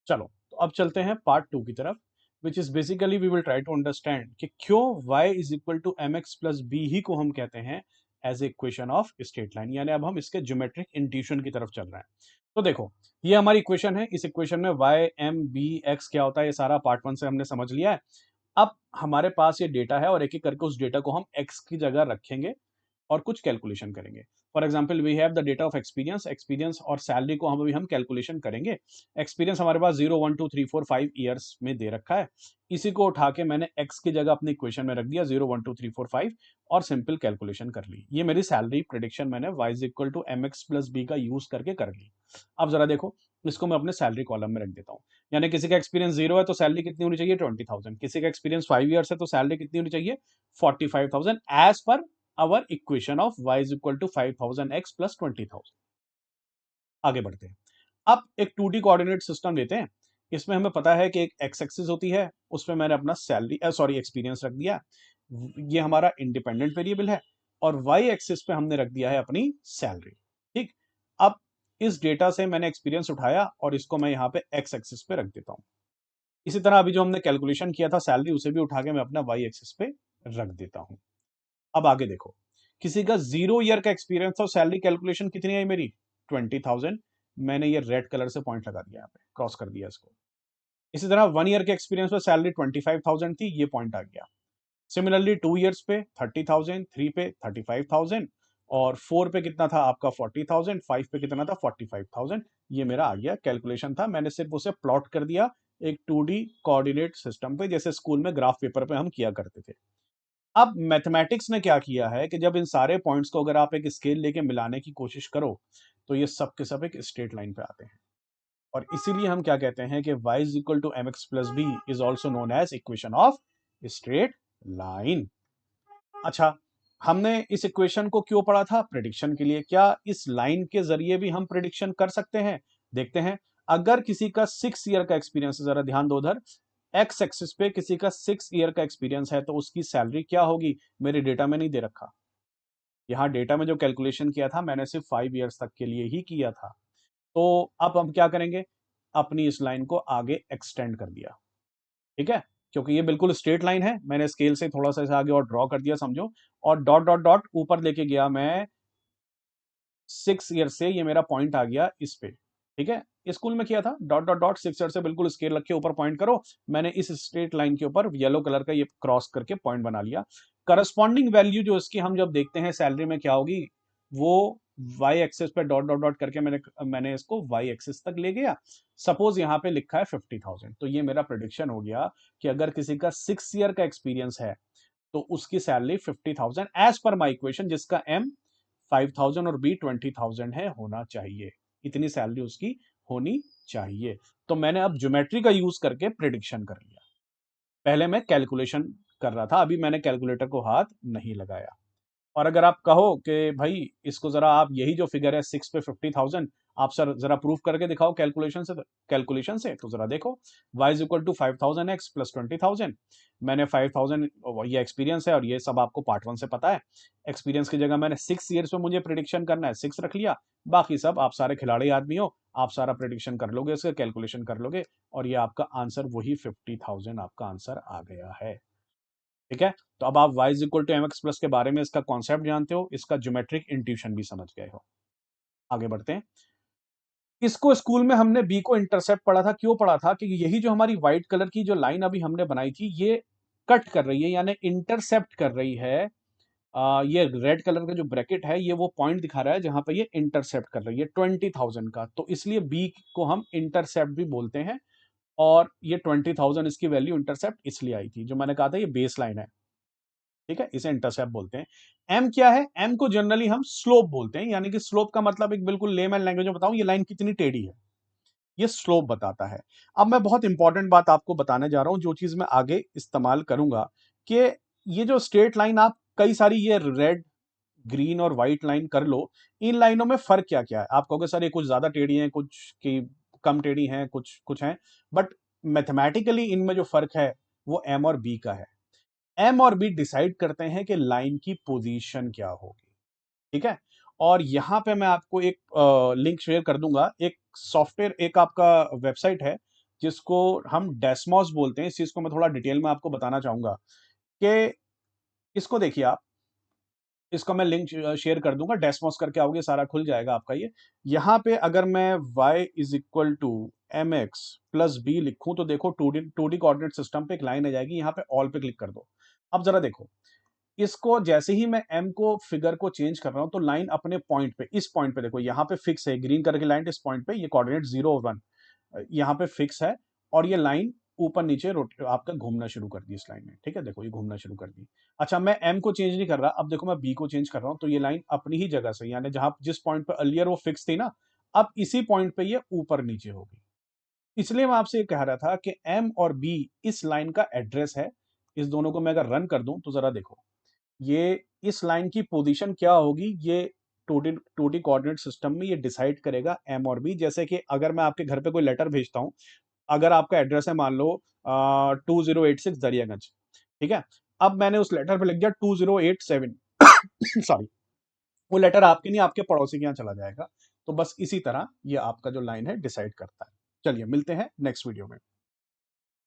चलो तो अब चलते हैं पार्ट 2 की तरफ, which is basically we will try to understand कि क्यों y is equal to M x plus B ही को हम कहते हैं as a equation of straight line, यानी अब हम इसके ज्योमेट्रिक इंट्यूशन की तरफ चल रहे हैं। तो देखो, ये हमारी इक्वेशन है। इस इक्वेशन में y m b x क्या होता है, ये सारा पार्ट 1 से हमने समझ लिया है। अब हमारे पास ये डेटा है और एक एक करके उस डेटा को हम x की जगह रखेंगे और कुछ कैलकुलेशन करेंगे। For example we have the data of experience, experience और सैलरी को हम अभी हम कैलकुलेशन करेंगे। एक्सपीरियंस हमारे पास 0 1 2 3 4 5 ईयर्स में दे रखा है। इसी को उठा के मैंने x की जगह अपनी इक्वेशन में रख दिया 0 1 2 3 4 5 और सिंपल कैलकुलेशन कर ली। ये मेरी सैलरी प्रिडिक्शन मैंने y is equal to M x plus b का यूज करके कर ली। अब जरा देखो, इसको मैं अपने सैलरी कॉलम में रख देता हूँ। यानी किसी का एक्सपीरियंस 0 है तो सैलरी कितनी होनी चाहिए, 20,000। किसी का एक्सपीरियंस 5 ईयर्स है तो सैलरी कितनी होनी चाहिए, 45,000 as per our equation of y is equal to 5,000x plus 20,000। आगे बढ़ते हैं। अब एक 2D कोऑर्डिनेट सिस्टम लेते हैं। इसमें हमें पता है कि एक x एक्सिस होती है, उसमें मैंने अपना एक्सपीरियंस रख दिया। ये हमारा इंडिपेंडेंट वेरिएबल है और y एक्सिस पे हमने रख दिया है अपनी सैलरी। ठीक, अब इस डेटा से मैंने एक्सपीरियंस उठाया और इसको मैं यहाँ पे x एक्सिस पे रख देता हूँ। इसी तरह अभी जो हमने कैलकुलेशन किया था सैलरी, उसे भी उठा के मैं अपना y एक्सिस पे रख देता हूँ। अब आगे देखो, किसी का 0 ईयर का एक्सपीरियंस और सैलरी कैलकुलेशन कितनी आई मेरी, 20,000। मैंने ये रेड कलर से पॉइंट लगा दिया, यहाँ पे क्रॉस कर दिया इसको। इसी तरह 1 ईयर के एक्सपीरियंस पे सैलरी 25,000 थी, ये पॉइंट आ गया। सिमिलरली 2 ईयर्स पे 30,000, 3 पे 35,000 और 4 पे कितना था आपका 40,000, 5 पे कितना था 45,000। ये मेरा आ गया, कैलकुलेशन था। मैंने सिर्फ उसे प्लॉट कर दिया एक 2D कोऑर्डिनेट सिस्टम पे, जैसे स्कूल में ग्राफ पेपर पे हम किया करते थे। अब मैथमेटिक्स ने क्या किया है कि जब इन सारे पॉइंट्स को अगर आप एक स्केल लेके मिलाने की कोशिश करो तो ये सब के सब एक स्ट्रेट लाइन पे आते हैं। और इसीलिए हम क्या कहते हैं कि y is equal to M x plus b is also known as equation of straight line. अच्छा, हमने इस इक्वेशन को क्यों पढ़ा था, प्रिडिक्शन के लिए। क्या इस लाइन के जरिए भी हम प्रिडिक्शन कर सकते हैं, देखते हैं। अगर किसी का 6 ईयर का एक्सपीरियंस है, जरा ध्यान दो उधर, एक्स एक्सिस पे किसी का 6 ईयर का एक्सपीरियंस है तो उसकी सैलरी क्या होगी, मेरे डेटा में नहीं दे रखा। यहाँ डेटा में जो कैलकुलेशन किया था मैंने सिर्फ 5 ईयर्स तक के लिए ही किया था। तो अब हम क्या करेंगे, अपनी इस लाइन को आगे एक्सटेंड कर दिया। ठीक है, क्योंकि ये बिल्कुल स्ट्रेट लाइन है, मैंने स्केल से थोड़ा सा इसे आगे और ड्रॉ कर दिया समझो, और डॉट डॉट डॉट ऊपर लेके गया मैं 6 ईयर से, ये मेरा पॉइंट आ गया इस पे। ठीक है, स्कूल में किया था, डॉट डॉट डॉट 6 ईयर से बिल्कुल स्केल रखे ऊपर पॉइंट करो। मैंने इस स्ट्रेट लाइन के ऊपर येलो कलर का ये क्रॉस करके पॉइंट बना लिया। करस्पॉन्डिंग वैल्यू जो इसकी हम जब देखते हैं सैलरी में क्या होगी, वो वाई एक्सिस पे डॉट डॉट डॉट करके मैंने इसको वाई एक्सिस तक ले गया। सपोज यहाँ पे लिखा है 50,000, तो ये मेरा प्रिडिक्शन हो गया कि अगर किसी का 6 ईयर का एक्सपीरियंस है तो उसकी salary 50,000 as per my equation, जिसका एम 5,000 और बी 20,000 है, होना चाहिए। इतनी सैलरी उसकी होनी चाहिए। तो मैंने अब ज्योमेट्री का यूज करके प्रिडिक्शन कर लिया। पहले मैं कैलकुलेशन कर रहा था, अभी मैंने कैलकुलेटर को हाथ नहीं लगाया। और अगर आप कहो कि भाई इसको जरा आप यही जो फिगर है 6 पे 50,000 आप सर जरा प्रूफ करके दिखाओ कैलकुलेशन से तो जरा देखो, y is equal to 5,000x प्लस 20,000। मैंने 5,000, ये एक्सपीरियंस है और ये सब आपको पार्ट 1 से पता है। एक्सपीरियंस की जगह मैंने 6 ईयर्स में मुझे प्रिडिक्शन करना है, 6 रख लिया। बाकी सब आप सारे खिलाड़ी आदमी हो, आप सारा प्रिडिक्शन कर लोगे, इसका कैलकुलेशन कर लोगे और ये आपका आंसर वही 50,000 आपका आंसर आ गया है। ठीक है, तो अब आप y is equal to M x plus के बारे में इसका कॉन्सेप्ट जानते हो, इसका ज्योमेट्रिक इंट्यूशन भी समझ गए हो। आगे बढ़ते हैं। इसको स्कूल में हमने b को इंटरसेप्ट पढ़ा था, क्यों पढ़ा था, कि यही जो हमारी व्हाइट कलर की जो लाइन अभी हमने बनाई थी ये कट कर रही है, यानी इंटरसेप्ट कर रही है। ये रेड कलर का जो ब्रैकेट है ये वो पॉइंट दिखा रहा है जहां पे ये इंटरसेप्ट कर रही है 20,000 का, तो इसलिए b को हम इंटरसेप्ट भी बोलते हैं। और ये 20,000 इसकी वैल्यू इंटरसेप्ट इसलिए आई थी, जो मैंने कहा था ये बेस लाइन है। ठीक है, इसे इंटरसेप्ट बोलते हैं। एम क्या है, एम को जनरली हम स्लोप बोलते हैं, यानी कि स्लोप का मतलब एक बिल्कुल लेमैन लैंग्वेज में बताऊं, ये लाइन कितनी टेढ़ी है, ये स्लोप बताता है। अब मैं बहुत इंपॉर्टेंट बात आपको बताने जा रहा हूं, जो चीज मैं आगे इस्तेमाल करूंगा, कि ये जो स्ट्रेट लाइन आप कई सारी ये रेड ग्रीन और व्हाइट लाइन कर लो, इन लाइनों में फर्क क्या क्या है। आप कहोगे सर ये कुछ ज्यादा टेढ़ी है, कुछ की कम टेढ़ी है, कुछ कुछ है, बट मैथमेटिकली इनमें जो फर्क है वो एम और बी का है। एम और बी डिसाइड करते हैं कि लाइन की पोजीशन क्या होगी। ठीक है, और यहां पे मैं आपको एक लिंक शेयर कर दूंगा, एक सॉफ्टवेयर, एक आपका वेबसाइट है जिसको हम डेस्मॉस बोलते हैं। इस चीज को मैं थोड़ा डिटेल में आपको बताना चाहूंगा कि इसको देखिए आप, इसका मैं लिंक शेयर कर दूंगा, डेस्मॉस करके आओगे सारा खुल जाएगा आपका ये। यहाँ पे अगर मैं y is equal to M x plus b लिखूं तो देखो 2D कोऑर्डिनेट सिस्टम पे एक लाइन आ जाएगी, यहाँ पे ऑल पे क्लिक कर दो। अब जरा देखो, इसको जैसे ही मैं m को फिगर को चेंज कर रहा हूं तो लाइन अपने पॉइंट पे, इस पॉइंट पे देखो, यहाँ पे फिक्स है ग्रीन कलर की लाइन, इस पॉइंट पे ये कोऑर्डिनेट 0 और 1 यहाँ पे फिक्स है, और ये लाइन ऊपर नीचे आपका घूमना शुरू कर दी इस लाइन में, ठीक है, देखो ये घूमना शुरू कर दी। अच्छा, मैं m को चेंज नहीं कर रहा, अब देखो मैं b को चेंज कर रहा हूं तो ये लाइन अपनी ही जगह से, यानी जहां जिस पॉइंट पे अर्लियर वो फिक्स थी ना, अब इसी पॉइंट पे ये ऊपर नीचे होगी। इसलिए मैं आपसे ये कह रहा था कि m और b इस लाइन का एड्रेस है। इस दोनों को मैं अगर रन कर दूं तो जरा देखो, ये इस लाइन की पोजीशन क्या होगी, ये टू डी कोऑर्डिनेट सिस्टम में ये डिसाइड करेगा m और b। जैसे कि अगर मैं आपके घर पे कोई लेटर भेजता हूं, अगर आपका एड्रेस है मान लो 2086 दरियागंज, ठीक है, अब मैंने उस लेटर पे लिख दिया 2087 सॉरी, वो लेटर आपके नहीं आपके पड़ोसी के यहाँ चला जाएगा। तो बस इसी तरह ये आपका जो लाइन है डिसाइड करता है। चलिए मिलते हैं नेक्स्ट वीडियो में।